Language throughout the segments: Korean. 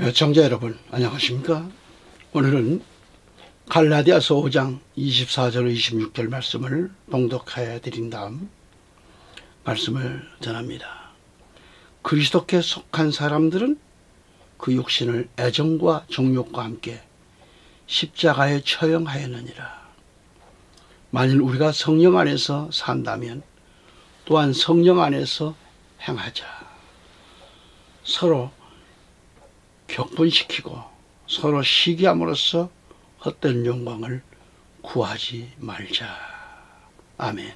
청자 여러분 안녕하십니까? 오늘은 갈라디아서 5장 24절 26절 말씀을 봉독해 드린 다음 말씀을 전합니다. 그리스도께 속한 사람들은 그 육신을 애정과 정욕과 함께 십자가에 처형하였느니라. 만일 우리가 성령 안에서 산다면 또한 성령 안에서 행하자. 서로 격분시키고 서로 시기함으로써 헛된 영광을 구하지 말자. 아멘.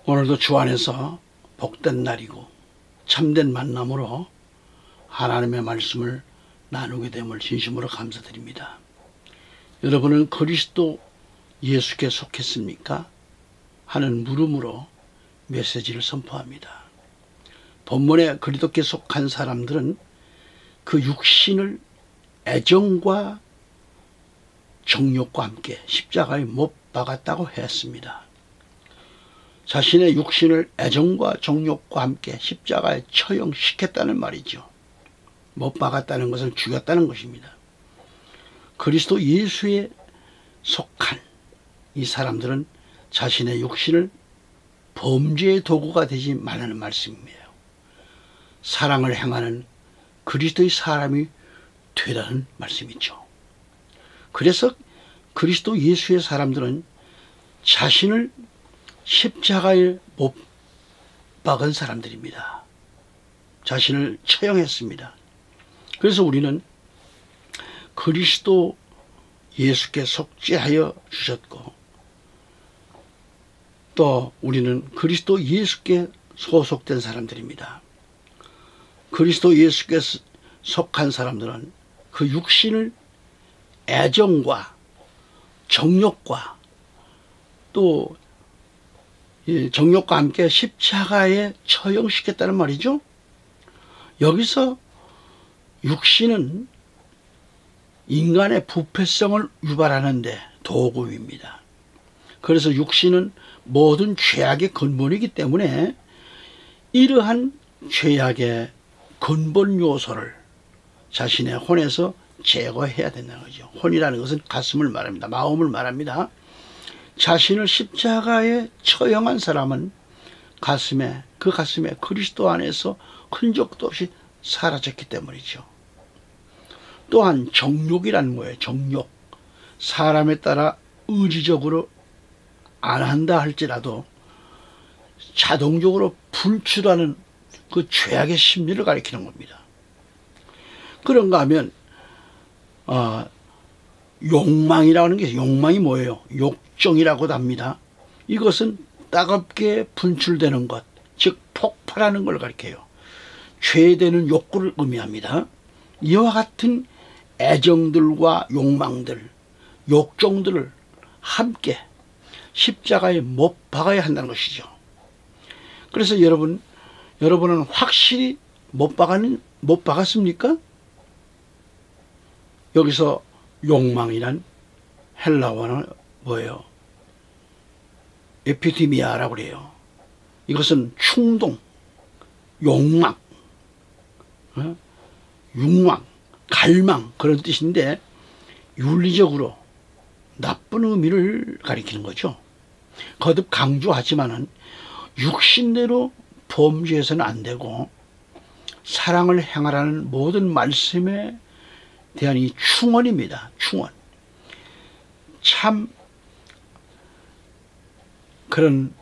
오늘도 주 안에서 복된 날이고 참된 만남으로 하나님의 말씀을 나누게 됨을 진심으로 감사드립니다. 여러분은 그리스도 예수께 속했습니까? 하는 물음으로 메시지를 선포합니다. 본문에 그리스도께 속한 사람들은 그 육신을 애정과 정욕과 함께 십자가에 못 박았다고 했습니다. 자신의 육신을 애정과 정욕과 함께 십자가에 처형시켰다는 말이죠. 못 박았다는 것은 죽였다는 것입니다. 그리스도 예수에 속한 이 사람들은 자신의 육신을 범죄의 도구가 되지 말라는 말씀이에요. 사랑을 행하는 그리스도의 사람이 되라는 말씀이죠. 그래서 그리스도 예수의 사람들은 자신을 십자가에 못 박은 사람들입니다. 자신을 처형했습니다. 그래서 우리는 그리스도 예수께 속죄하여 주셨고 또 우리는 그리스도 예수께 소속된 사람들입니다. 그리스도 예수께 속한 사람들은 그 육신을 애정과 정욕과 또 정욕과 함께 십자가에 처형시켰다는 말이죠. 여기서 육신은 인간의 부패성을 유발하는데 도구입니다. 그래서 육신은 모든 죄악의 근본이기 때문에 이러한 죄악의 근본 요소를 자신의 혼에서 제거해야 된다는 거죠. 혼이라는 것은 가슴을 말합니다. 마음을 말합니다. 자신을 십자가에 처형한 사람은 그 가슴에 그리스도 안에서 흔적도 없이 사라졌기 때문이죠. 또한 정욕이란 뭐예요? 정욕. 사람에 따라 의지적으로 안 한다 할지라도 자동적으로 분출하는 그 죄악의 심리를 가리키는 겁니다. 그런가 하면 욕망이라는 게 욕망이 뭐예요? 욕정이라고도 합니다. 이것은 따갑게 분출되는 것, 즉 폭발하는 걸 가리켜요. 죄되는 욕구를 의미합니다. 이와 같은 애정들과 욕망들, 욕정들을 함께 십자가에 못 박아야 한다는 것이죠. 그래서 여러분은 확실히 못 박았습니까? 여기서 욕망이란 헬라어는 뭐예요? 에피티미아라고 그래요. 이것은 충동, 욕망, 욕망, 갈망 그런 뜻인데 윤리적으로 나쁜 의미를 가리키는 거죠. 거듭 강조하지만은 육신대로 범죄해서는 안 되고 사랑을 행하라는 모든 말씀에 대한 이 충원입니다. 충원. 참 그런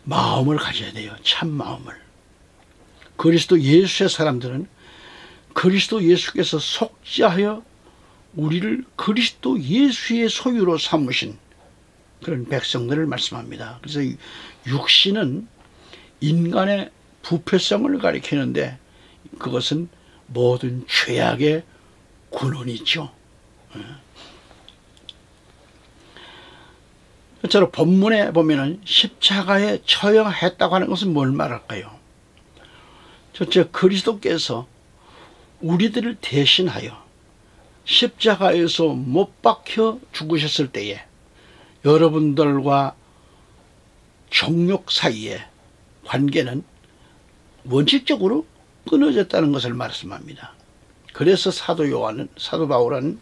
마음을 가져야 돼요. 참 마음을. 그리스도 예수의 사람들은 그리스도 예수께서 속죄하여 우리를 그리스도 예수의 소유로 삼으신 그런 백성들을 말씀합니다. 그래서 육신은 인간의 부패성을 가리키는데 그것은 모든 죄악의 근원이죠. 저로 본문에 보면은 십자가에 처형했다고 하는 것은 뭘 말할까요? 첫째, 그리스도께서 우리들을 대신하여 십자가에서 못 박혀 죽으셨을 때에 여러분들과 정욕 사이의 관계는 원칙적으로 끊어졌다는 것을 말씀합니다. 그래서 사도 바울은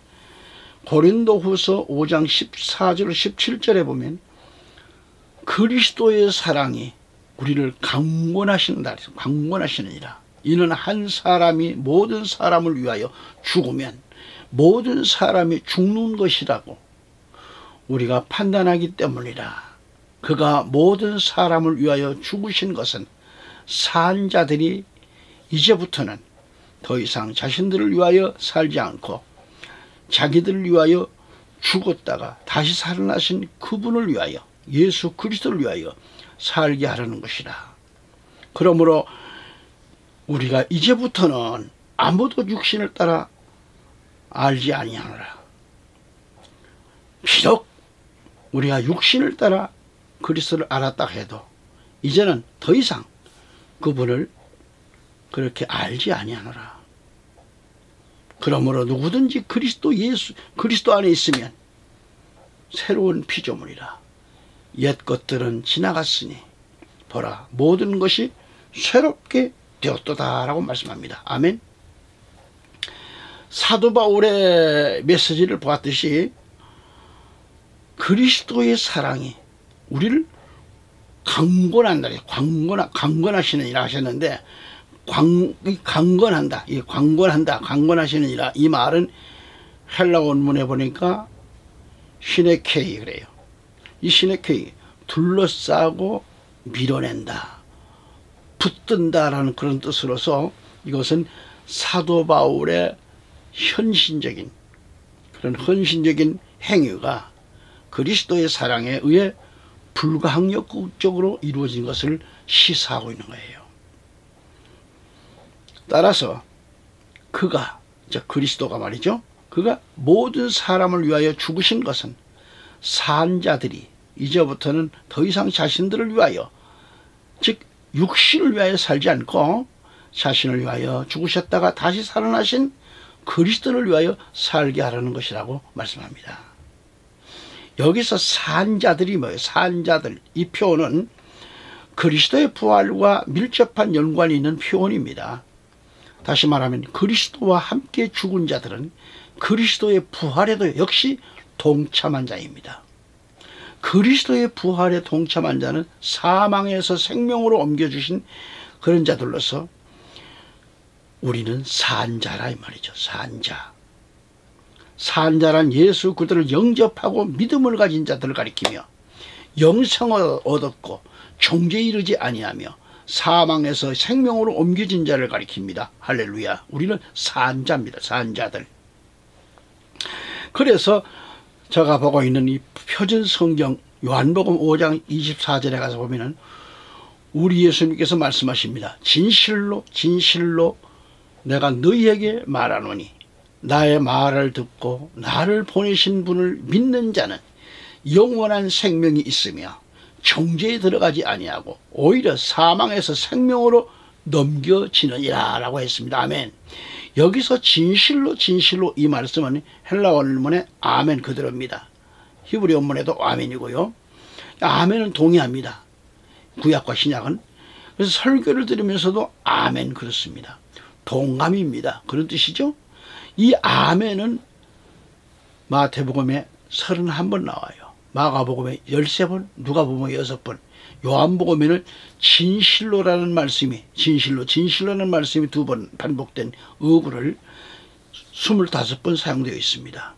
고린도후서 5장 14절 17절에 보면 그리스도의 사랑이 우리를 강권하시느니라. 이는 한 사람이 모든 사람을 위하여 죽으면 모든 사람이 죽는 것이라고 우리가 판단하기 때문이라. 그가 모든 사람을 위하여 죽으신 것은 산 자들이 이제부터는 더 이상 자신들을 위하여 살지 않고 자기들을 위하여 죽었다가 다시 살아나신 그분을 위하여, 예수 그리스도를 위하여 살게 하려는 것이라. 그러므로 우리가 이제부터는 아무도 육신을 따라 알지 아니하노라. 비록 우리가 육신을 따라 그리스도를 알았다 해도 이제는 더 이상 그분을 그렇게 알지 아니하노라. 그러므로 누구든지 그리스도 안에 있으면 새로운 피조물이라. 옛 것들은 지나갔으니 보라 모든 것이 새롭게 되었도다라고 말씀합니다. 아멘. 사도 바울의 메시지를 보았듯이 그리스도의 사랑이 우리를 강권하시느니라 하셨는데, 강권하시느니라, 이 말은 헬라 원문에 보니까 시네케이 그래요. 이 시네케이, 둘러싸고 밀어낸다, 붙든다라는 그런 뜻으로서 이것은 사도 바울의 그런 헌신적인 행위가 그리스도의 사랑에 의해 불가항력적으로 이루어진 것을 시사하고 있는 거예요. 따라서 그리스도가 말이죠, 그가 모든 사람을 위하여 죽으신 것은 산 자들이 이제부터는 더 이상 자신들을 위하여, 즉 육신을 위하여 살지 않고 자신을 위하여 죽으셨다가 다시 살아나신 그리스도를 위하여 살게 하라는 것이라고 말씀합니다. 여기서 산 자들이 뭐예요? 산 자들, 이 표현은 그리스도의 부활과 밀접한 연관이 있는 표현입니다. 다시 말하면 그리스도와 함께 죽은 자들은 그리스도의 부활에도 역시 동참한 자입니다. 그리스도의 부활에 동참한 자는 사망에서 생명으로 옮겨주신 그런 자들로서 우리는 산자라 이 말이죠. 산자. 산자란 예수 그리스도를 영접하고 믿음을 가진 자들을 가리키며 영생을 얻었고 종죄에 이르지 아니하며 사망에서 생명으로 옮겨진 자를 가리킵니다. 할렐루야. 우리는 산자입니다. 산자들. 그래서 제가 보고 있는 이 표준 성경 요한복음 5장 24절에 가서 보면은 우리 예수님께서 말씀하십니다. 진실로 진실로 내가 너희에게 말하노니 나의 말을 듣고 나를 보내신 분을 믿는 자는 영원한 생명이 있으며 정죄에 들어가지 아니하고 오히려 사망에서 생명으로 넘겨지느니라 라고 했습니다. 아멘. 여기서 진실로 진실로 이 말씀은 헬라 원문의 아멘 그대로입니다. 히브리 원문에도 아멘이고요. 아멘은 동의합니다. 구약과 신약은. 그래서 설교를 들으면서도 아멘 그렇습니다. 동감입니다. 그런 뜻이죠. 이 아멘은 마태복음에 31번 나와요. 마가복음에 13번, 누가복음에 6번, 요한복음에는 진실로라는 말씀이, 진실로라는 말씀이 2번 반복된 어구를 25번 사용되어 있습니다.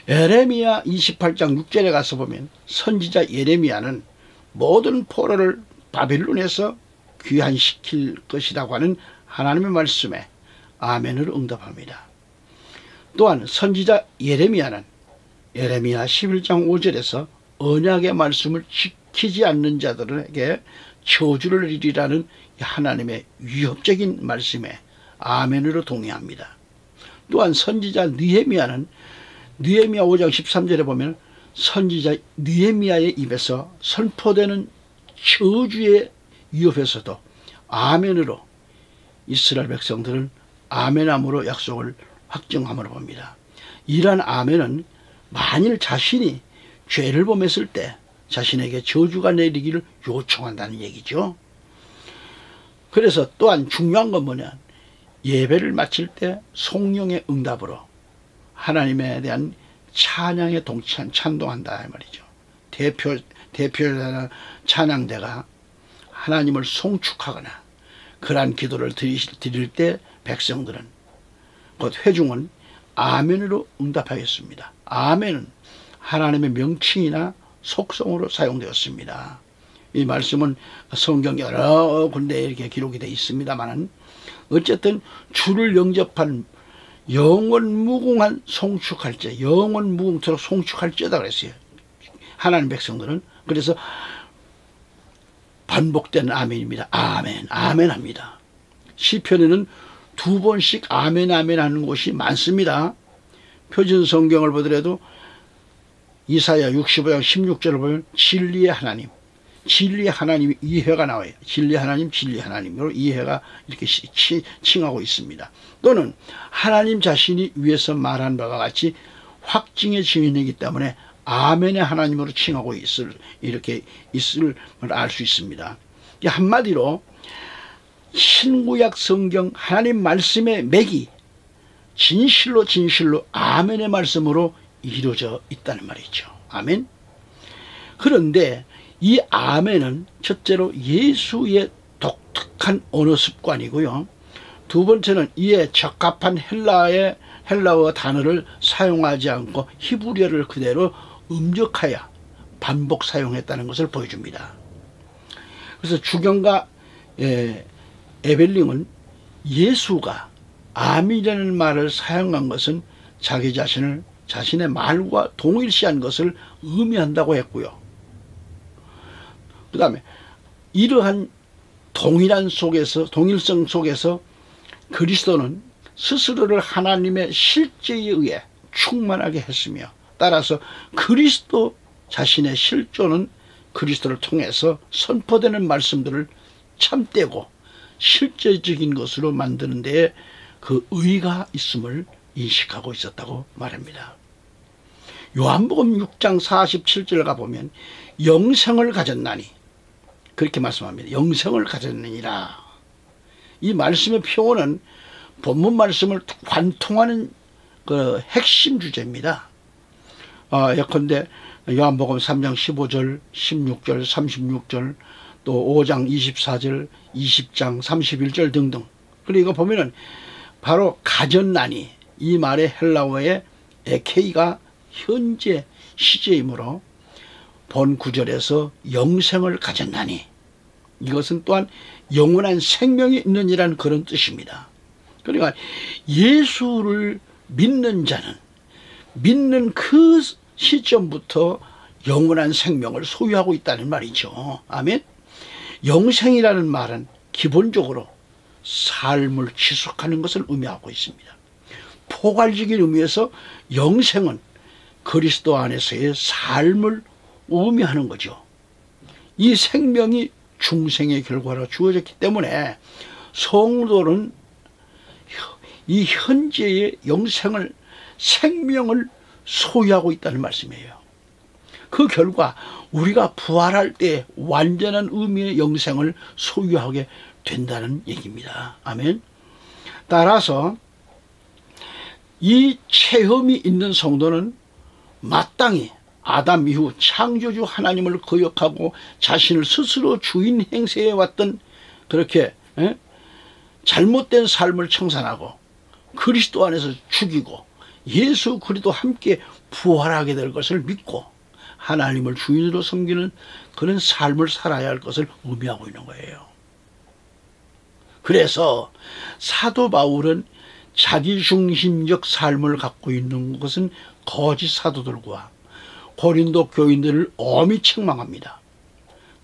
예레미야 28장 6절에 가서 보면 선지자 예레미야는 모든 포로를 바벨론에서 귀환시킬 것이라고 하는 하나님의 말씀에 아멘을 응답합니다. 또한 선지자 예레미야는 예레미야 11장 5절에서 언약의 말씀을 지키지 않는 자들에게 저주를 내리라는 하나님의 위협적인 말씀에 아멘으로 동의합니다. 또한 선지자 느헤미야는 느헤미야 5장 13절에 보면 선지자 느헤미야의 입에서 선포되는 저주의 위협에서도 아멘으로 이스라엘 백성들은 아멘함으로 약속을 확정함으로 봅니다. 이러한 아멘은 만일 자신이 죄를 범했을 때 자신에게 저주가 내리기를 요청한다는 얘기죠. 그래서 또한 중요한 건 뭐냐, 예배를 마칠 때 성령의 응답으로 하나님에 대한 찬양에 동치한 찬동한다 이 말이죠. 대표자나 찬양대가 하나님을 송축하거나 그러한 기도를 드릴 때 백성들은, 곧 회중은 아멘으로 응답하였습니다. 아멘은 하나님의 명칭이나 속성으로 사용되었습니다. 이 말씀은 성경 여러 군데 이렇게 기록이 되어 있습니다만, 어쨌든 주를 영접한 영원 무궁한 송축할지, 영원 무궁토록 송축할지어다 그랬어요, 하나님 백성들은. 그래서 반복된 아멘입니다. 아멘, 아멘 합니다. 시편에는 2번씩 아멘, 아멘 하는 곳이 많습니다. 표준 성경을 보더라도 이사야 65장 16절을 보면 진리의 하나님, 진리의 하나님 이해가 나와요. 진리의 하나님, 진리의 하나님으로 이해가 이렇게 칭하고 있습니다. 또는 하나님 자신이 위에서 말한 바와 같이 확증의 증인이기 때문에 아멘의 하나님으로 칭하고 이렇게 있을 알 수 있습니다. 한마디로 신구약 성경 하나님 말씀의 맥이 진실로 아멘의 말씀으로 이루어져 있다는 말이죠. 아멘. 그런데 이 아멘은 첫째로 예수의 독특한 언어 습관이고요, 두 번째는 이에 적합한 헬라어 단어를 사용하지 않고 히브리어를 그대로 음적하여 반복 사용했다는 것을 보여줍니다. 그래서 주경가 에벨링은 예수가 아멘이라는 말을 사용한 것은 자기 자신의 말과 동일시한 것을 의미한다고 했고요. 그 다음에 이러한 동일성 속에서 그리스도는 스스로를 하나님의 실제에 의해 충만하게 했으며, 따라서 그리스도 자신의 실존은 그리스도를 통해서 선포되는 말씀들을 참되고 실제적인 것으로 만드는 데에 그 의가 있음을 인식하고 있었다고 말합니다. 요한복음 6장 47절 가보면 영생을 가졌나니 그렇게 말씀합니다. 영생을 가졌느니라. 이 말씀의 표현은 본문 말씀을 관통하는 그 핵심 주제입니다. 예컨대 요한복음 3장 15절, 16절, 36절, 또 5장 24절, 20장 31절 등등. 그리고 이거 보면은 바로 가졌나니, 이 말의 헬라어의 에케이가 현재 시제이므로 본 구절에서 영생을 가졌나니, 이것은 또한 영원한 생명이 있느니라는 그런 뜻입니다. 그러니까 예수를 믿는 자는 믿는 그 시점부터 영원한 생명을 소유하고 있다는 말이죠. 아멘. 영생이라는 말은 기본적으로 삶을 지속하는 것을 의미하고 있습니다. 포괄적인 의미에서 영생은 그리스도 안에서의 삶을 의미하는 거죠. 이 생명이 중생의 결과로 주어졌기 때문에 성도는 이 현재의 영생을, 생명을 소유하고 있다는 말씀이에요. 그 결과 우리가 부활할 때 완전한 의미의 영생을 소유하게 된다는 얘기입니다. 아멘. 따라서 이 체험이 있는 성도는 마땅히 아담 이후 창조주 하나님을 거역하고 자신을 스스로 주인 행세해 왔던 그렇게 잘못된 삶을 청산하고 그리스도 안에서 죽이고 예수 그리스도 함께 부활하게 될 것을 믿고 하나님을 주인으로 섬기는 그런 삶을 살아야 할 것을 의미하고 있는 거예요. 그래서 사도 바울은 자기중심적 삶을 갖고 있는 것은 거짓 사도들과 고린도 교인들을 엄히 책망합니다.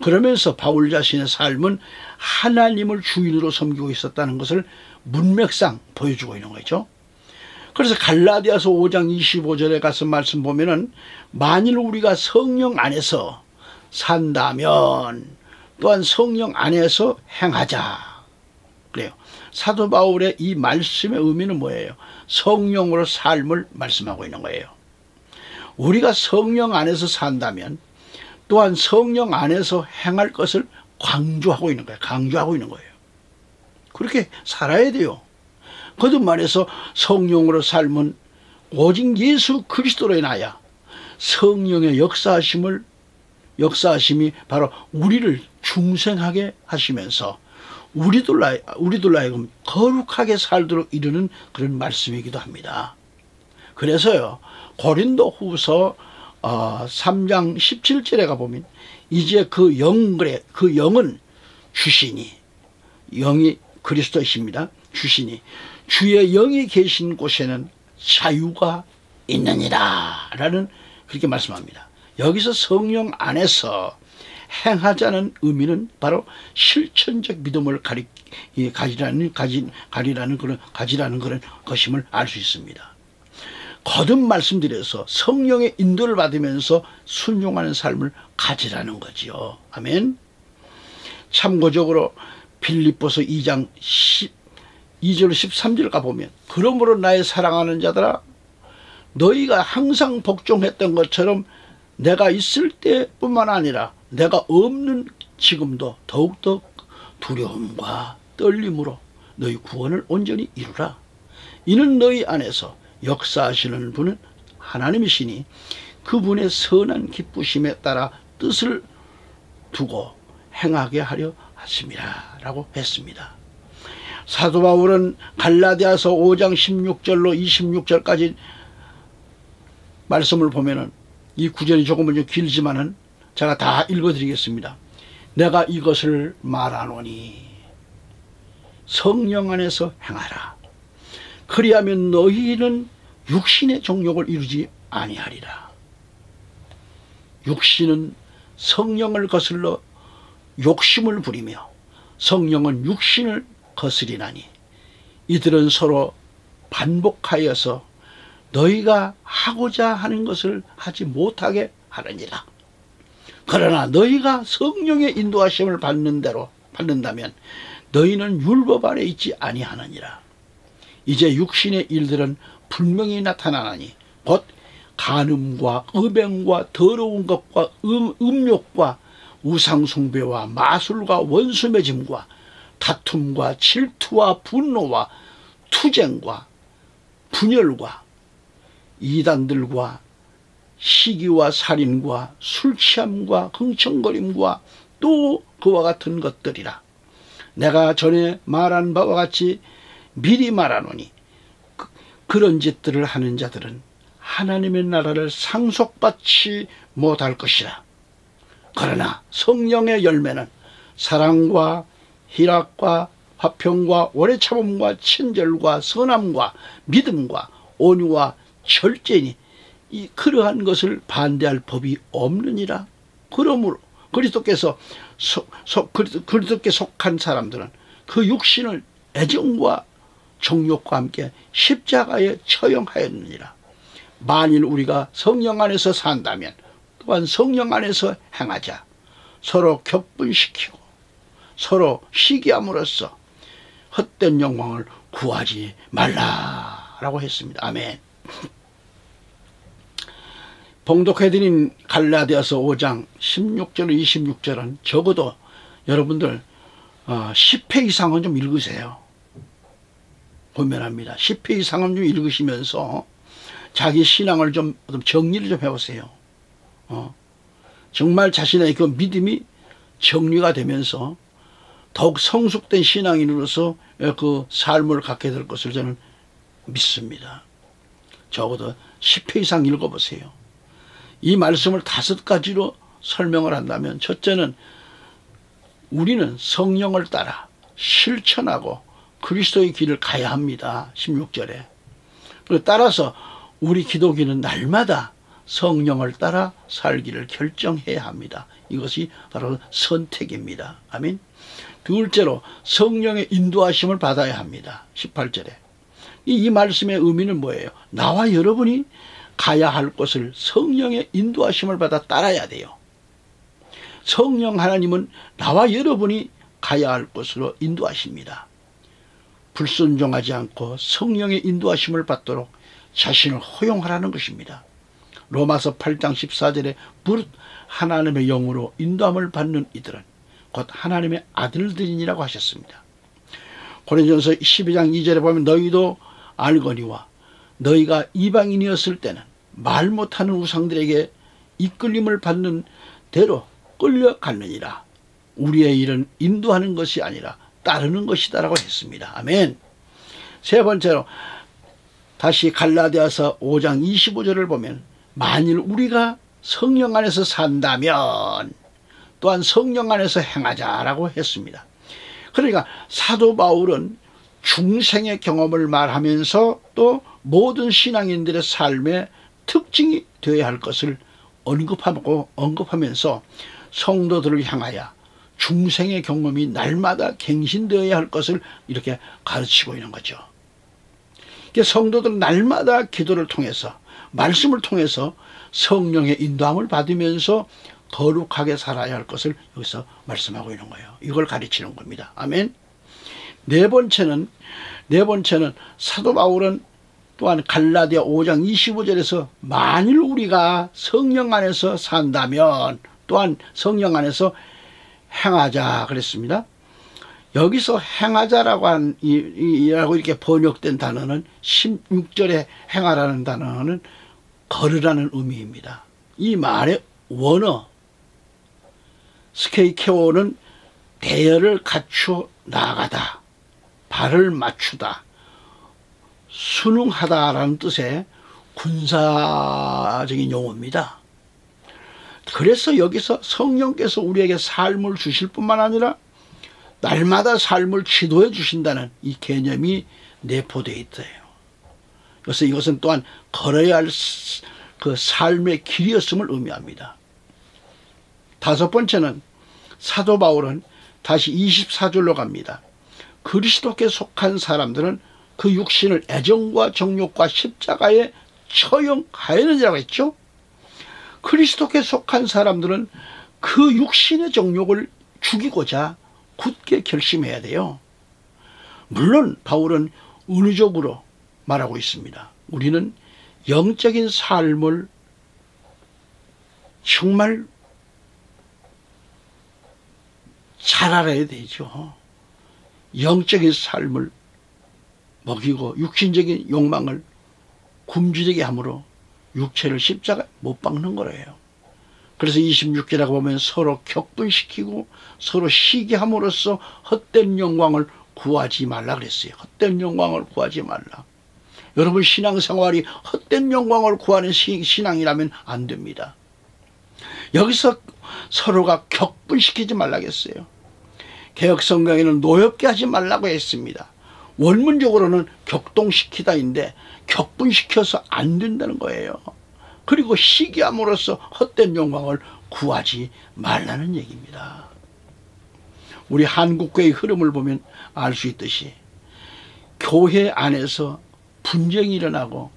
그러면서 바울 자신의 삶은 하나님을 주인으로 섬기고 있었다는 것을 문맥상 보여주고 있는 거죠. 그래서 갈라디아서 5장 25절에 가서 말씀 보면은 만일 우리가 성령 안에서 산다면 또한 성령 안에서 행하자 그래요. 사도 바울의 이 말씀의 의미는 뭐예요? 성령으로 삶을 말씀하고 있는 거예요. 우리가 성령 안에서 산다면 또한 성령 안에서 행할 것을 강조하고 있는 거예요. 강조하고 있는 거예요. 그렇게 살아야 돼요. 거듭 말해서 성령으로 삶은 오직 예수 그리스도로 인하여 성령의 역사하심이 바로 우리를 중생하게 하시면서 우리들로 하여금 거룩하게 살도록 이루는 그런 말씀이기도 합니다. 그래서요, 고린도 후서 3장 17절에 가보면 이제 그 영은 주시니, 영이 그리스도이십니다. 주시니 주의 영이 계신 곳에는 자유가 있느니라 라는 그렇게 말씀합니다. 여기서 성령 안에서 행하자는 의미는 바로 실천적 믿음을 가지라는 그런 것임을 알 수 있습니다. 거듭 말씀드려서 성령의 인도를 받으면서 순종하는 삶을 가지라는 거지요. 아멘. 참고적으로 빌립보서 2장 2절 13절 가보면 그러므로 나의 사랑하는 자들아 너희가 항상 복종했던 것처럼 내가 있을 때뿐만 아니라 내가 없는 지금도 더욱더 두려움과 떨림으로 너희 구원을 온전히 이루라. 이는 너희 안에서 역사하시는 분은 하나님이시니 그분의 선한 기쁘심에 따라 뜻을 두고 행하게 하려 하심이라 라고 했습니다. 사도 바울은 갈라디아서 5장 16절로 26절까지 말씀을 보면은 이 구절이 조금은 좀 길지만은 제가 다 읽어드리겠습니다. 내가 이것을 말하노니 성령 안에서 행하라. 그리하면 너희는 육신의 정욕을 이루지 아니하리라. 육신은 성령을 거슬러 욕심을 부리며 성령은 육신을 거스리나니 이들은 서로 반복하여서 너희가 하고자 하는 것을 하지 못하게 하느니라. 그러나 너희가 성령의 인도하심을 받는다면 너희는 율법 아래 있지 아니하느니라. 이제 육신의 일들은 분명히 나타나나니 곧 간음과 음행과 더러운 것과 음욕과 우상숭배와 마술과 원수매짐과 다툼과 질투와 분노와 투쟁과 분열과 이단들과 시기와 살인과 술취함과 흥청거림과 또 그와 같은 것들이라. 내가 전에 말한 바와 같이 미리 말하노니 그런 짓들을 하는 자들은 하나님의 나라를 상속받지 못할 것이라. 그러나 성령의 열매는 사랑과 희락과 화평과 오래 참음과 친절과 선함과 믿음과 온유와 절제니 그러한 것을 반대할 법이 없느니라. 그러므로 그리스도께 속한 사람들은 그 육신을 애정과 정욕과 함께 십자가에 처형하였느니라. 만일 우리가 성령 안에서 산다면 또한 성령 안에서 행하자. 서로 격분시키고 서로 시기함으로써 헛된 영광을 구하지 말라라고 했습니다. 아멘. 봉독해드린 갈라디아서 5장 16절 26절은 적어도 여러분들 10회 이상은 좀 읽으세요. 보면합니다. 10회 이상은 좀 읽으시면서 자기 신앙을 좀 정리를 좀 해보세요. 정말 자신의 그 믿음이 정리가 되면서 더욱 성숙된 신앙인으로서 그 삶을 갖게 될 것을 저는 믿습니다. 적어도 10회 이상 읽어보세요. 이 말씀을 5가지로 설명을 한다면, 첫째는 우리는 성령을 따라 실천하고 그리스도의 길을 가야 합니다. 16절에. 그리고 따라서 우리 기독인은 날마다 성령을 따라 살기를 결정해야 합니다. 이것이 바로 선택입니다. 아멘. 둘째로 성령의 인도하심을 받아야 합니다. 18절에. 이 말씀의 의미는 뭐예요? 나와 여러분이 가야 할 곳을 성령의 인도하심을 받아 따라야 돼요. 성령 하나님은 나와 여러분이 가야 할 곳으로 인도하십니다. 불순종하지 않고 성령의 인도하심을 받도록 자신을 허용하라는 것입니다. 로마서 8장 14절에 무릇 하나님의 영으로 인도함을 받는 이들은 곧 하나님의 아들들이니라고 하셨습니다. 고린도전서 12장 2절에 보면 너희도 알거니와 너희가 이방인이었을 때는 말 못하는 우상들에게 이끌림을 받는 대로 끌려갔느니라. 우리의 일은 인도하는 것이 아니라 따르는 것이다라고 했습니다. 아멘. 세 번째로 다시 갈라디아서 5장 25절을 보면 만일 우리가 성령 안에서 산다면 또한 성령 안에서 행하자라고 했습니다. 그러니까 사도 바울은 중생의 경험을 말하면서 또 모든 신앙인들의 삶의 특징이 되어야 할 것을 언급하면서 성도들을 향하여 중생의 경험이 날마다 갱신되어야 할 것을 이렇게 가르치고 있는 거죠. 성도들은 날마다 기도를 통해서 말씀을 통해서 성령의 인도함을 받으면서 거룩하게 살아야 할 것을 여기서 말씀하고 있는 거예요. 이걸 가르치는 겁니다. 아멘. 네 번째는 사도 바울은 또한 갈라디아 5장 25절에서 만일 우리가 성령 안에서 산다면 또한 성령 안에서 행하자 그랬습니다. 여기서 행하자라고 이렇게 번역된 단어는 16절에 행하라는 단어는 걸으라는 의미입니다. 이 말의 원어 스케이케오는 대열을 갖추어 나아가다, 발을 맞추다, 순응하다라는 뜻의 군사적인 용어입니다. 그래서 여기서 성령께서 우리에게 삶을 주실 뿐만 아니라 날마다 삶을 지도해 주신다는 이 개념이 내포되어 있어요. 그래서 이것은 또한 걸어야 할 그 삶의 길이었음을 의미합니다. 다섯 번째는 사도 바울은 다시 24절로 갑니다. 그리스도께 속한 사람들은 그 육신을 애정과 정욕과 십자가에 처형하였느니라고 했죠. 그리스도께 속한 사람들은 그 육신의 정욕을 죽이고자 굳게 결심해야 돼요. 물론 바울은 은유적으로 말하고 있습니다. 우리는 영적인 삶을 정말 잘 알아야 되죠. 영적인 삶을 먹이고 육신적인 욕망을 굶주리게 함으로 육체를 십자가에 못 박는 거예요. 그래서 26절에 보면 서로 격분시키고 서로 시기 함으로써 헛된 영광을 구하지 말라 그랬어요. 헛된 영광을 구하지 말라. 여러분 신앙생활이 헛된 영광을 구하는 신앙이라면 안 됩니다. 여기서 서로가 격분시키지 말라겠어요. 개혁성경에는 노엽게 하지 말라고 했습니다. 원문적으로는 격동시키다인데 격분시켜서 안 된다는 거예요. 그리고 시기함으로써 헛된 영광을 구하지 말라는 얘기입니다. 우리 한국교회의 흐름을 보면 알 수 있듯이 교회 안에서 분쟁이 일어나고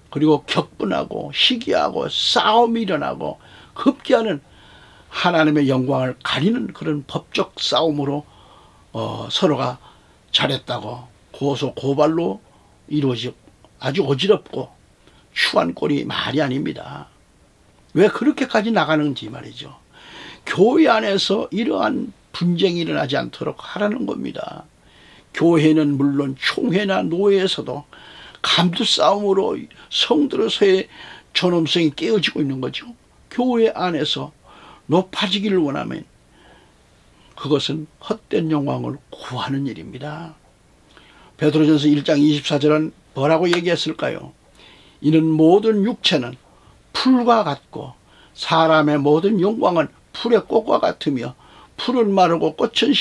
그리고 격분하고 시기하고 싸움이 일어나고 급기야는 하나님의 영광을 가리는 그런 법적 싸움으로 서로가 잘했다고 고소 고발로 이루어지고 아주 어지럽고 추한 꼴이 말이 아닙니다. 왜 그렇게까지 나가는지 말이죠. 교회 안에서 이러한 분쟁이 일어나지 않도록 하라는 겁니다. 교회는 물론 총회나 노회에서도 감투 싸움으로 성들어서의 존엄성이 깨어지고 있는 거죠. 교회 안에서 높아지기를 원하면 그것은 헛된 영광을 구하는 일입니다. 베드로전서 1장 24절은 뭐라고 얘기했을까요? 이는 모든 육체는 풀과 같고 사람의 모든 영광은 풀의 꽃과 같으며 풀은 마르고 꽃은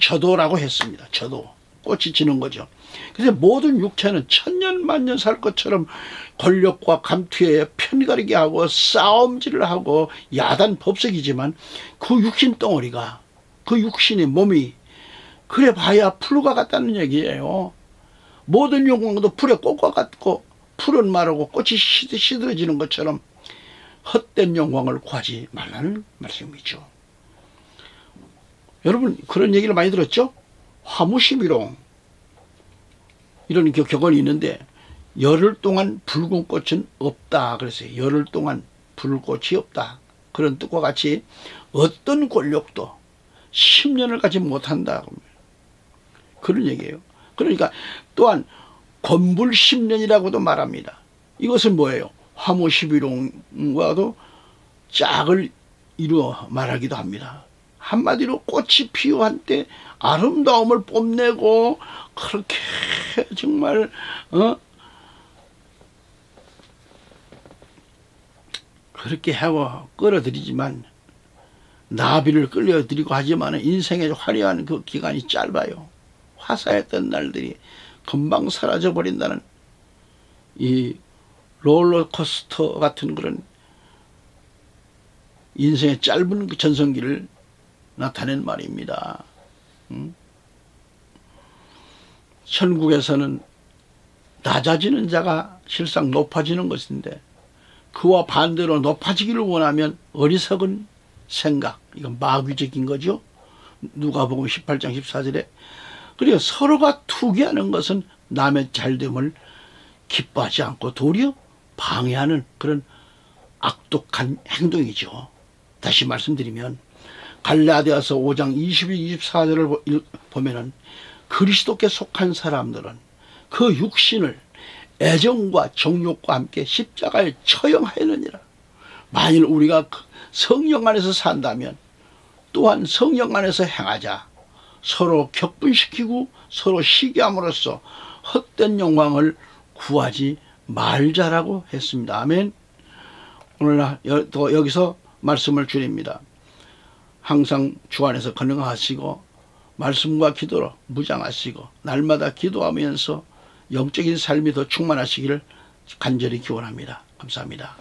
져도라고 했습니다. 져도 꽃이 지는 거죠. 그래서 모든 육체는 천년 만년 살 것처럼 권력과 감투에 편가르게 하고 싸움질을 하고 야단 법석이지만 그 육신 덩어리가 그 육신의 몸이 그래 봐야 풀과 같다는 얘기예요. 모든 영광도 풀의 꽃과 같고 풀은 마르고 꽃이 시들어지는 것처럼 헛된 영광을 구하지 말라는 말씀이죠. 여러분 그런 얘기를 많이 들었죠? 화무시비롱 이런 격언이 있는데 열흘 동안 붉은 꽃은 없다 그랬어요. 열흘 동안 불꽃이 없다. 그런 뜻과 같이 어떤 권력도 10년을 가지 못한다. 그런 얘기예요. 그러니까 또한 권불 10년이라고도 말합니다. 이것은 뭐예요? 화무 11홍과도 짝을 이루어 말하기도 합니다. 한마디로 꽃이 피어한 때 아름다움을 뽐내고 그렇게 정말 그렇게 하고 끌어들이지만 나비를 끌려들이고 하지만 인생의 화려한 그 기간이 짧아요. 화사했던 날들이 금방 사라져 버린다는 이 롤러코스터 같은 그런 인생의 짧은 그 전성기를 나타낸 말입니다. 천국에서는 낮아지는 자가 실상 높아지는 것인데 그와 반대로 높아지기를 원하면 어리석은 생각, 이건 마귀적인 거죠. 누가복음 18장 14절에 그리고 서로가 투기하는 것은 남의 잘됨을 기뻐하지 않고 도리어 방해하는 그런 악독한 행동이죠. 다시 말씀드리면 갈라디아서 5장 22, 24절을 보면은 그리스도께 속한 사람들은 그 육신을 애정과 정욕과 함께 십자가에 처형하였느니라. 만일 우리가 성령 안에서 산다면 또한 성령 안에서 행하자. 서로 격분시키고 서로 시기함으로써 헛된 영광을 구하지 말자라고 했습니다. 아멘. 오늘 또 여기서 말씀을 줄입니다. 항상 주 안에서 건강하시고 말씀과 기도로 무장하시고 날마다 기도하면서 영적인 삶이 더 충만하시기를 간절히 기원합니다. 감사합니다.